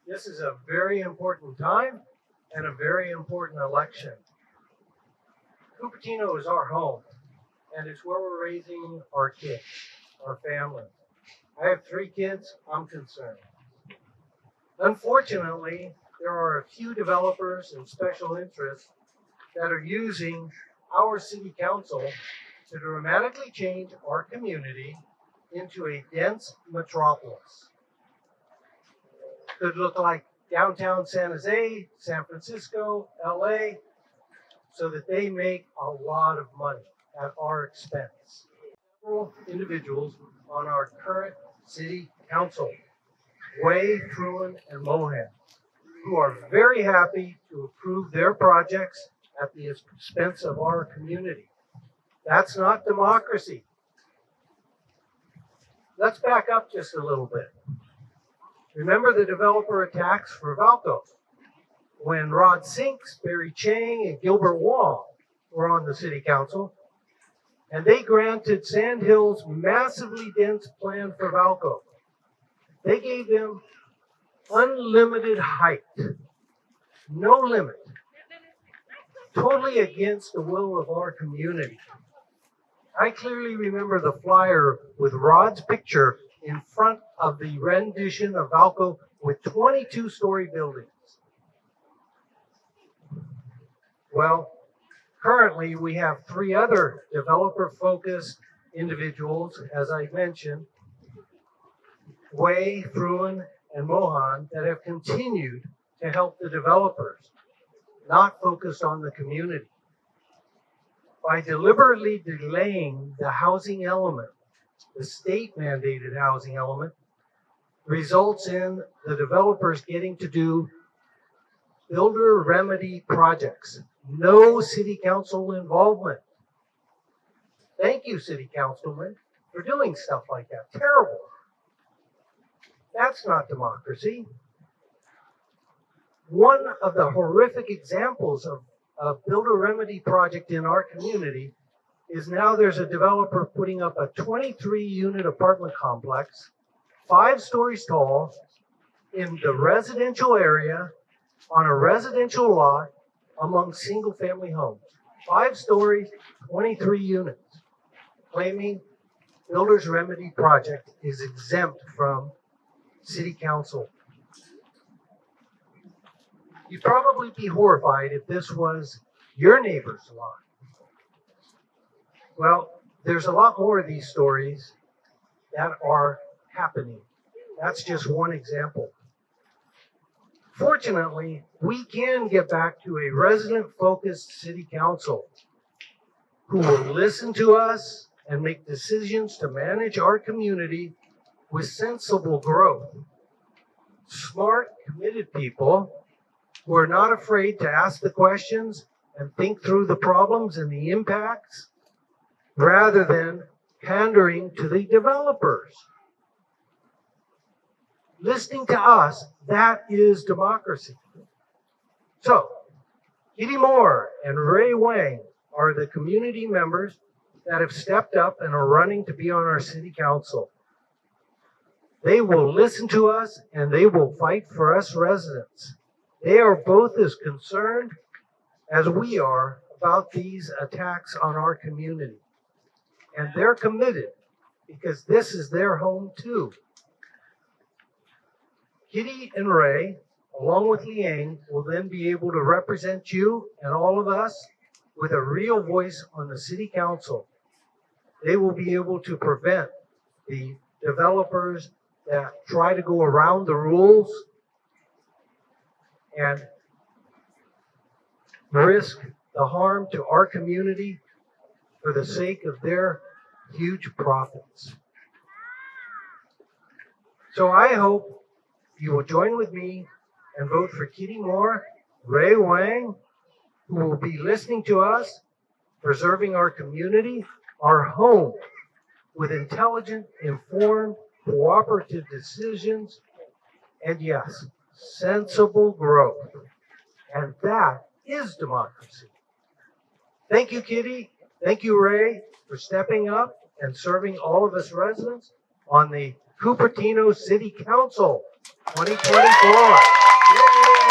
This is a very important time and a very important election. Cupertino is our home, and it's where we're raising our kids, our family. I have 3 kids, I'm concerned. Unfortunately, there are a few developers and special interests that are using our city council to dramatically change our community into a dense metropolis. Could look like downtown San Jose, San Francisco, LA, so that they make a lot of money at our expense. Several individuals on our current city council, Wang, Fruin, and Mohan, who are very happy to approve their projects at the expense of our community. That's not democracy. Let's back up just a little bit. Remember the developer attacks for Valco, when Rod Sinks, Barry Chang, and Gilbert Wang were on the city council, and they granted Sand Hill's massively dense plan for Valco. They gave them unlimited height, no limit, totally against the will of our community. I clearly remember the flyer with Rod's picture in front of the rendition of Valco with 22-story buildings. Well, currently we have 3 other developer-focused individuals, as I mentioned, Wang, Fruin, and Mohan, that have continued to help the developers, not focused on the community. By deliberately delaying the housing element, the state-mandated housing element, results in the developers getting to do builder remedy projects. No city council involvement. Thank you, city councilman, for doing stuff like that. Terrible. That's not democracy. One of the horrific examples of a builder remedy project in our community is now there's a developer putting up a 23-unit apartment complex, 5 stories tall, in the residential area on a residential lot among single-family homes. 5 stories, 23 units, claiming builder's remedy project is exempt from city council. You'd probably be horrified if this was your neighbor's lot. Well, there's a lot more of these stories that are happening. That's just one example. Fortunately, we can get back to a resident-focused city council who will listen to us and make decisions to manage our community with sensible growth. Smart, committed people who are not afraid to ask the questions and think through the problems and the impacts, rather than pandering to the developers. Listening to us, that is democracy. So, Kitty Moore and Ray Wang are the community members that have stepped up and are running to be on our city council. They will listen to us and they will fight for us residents. They are both as concerned as we are about these attacks on our community. And they're committed because this is their home too. Kitty and Ray, along with Liang, will then be able to represent you and all of us with a real voice on the city council. They will be able to prevent the developers that try to go around the rules and risk the harm to our community for the sake of their huge profits. So I hope you will join with me and vote for Kitty Moore, Ray Wang, who will be listening to us, preserving our community, our home, with intelligent, informed, cooperative decisions, and yes, sensible growth. And that is democracy. Thank you, Kitty. Thank you, Ray, for stepping up and serving all of us residents on the Cupertino City Council. 2024. Yay!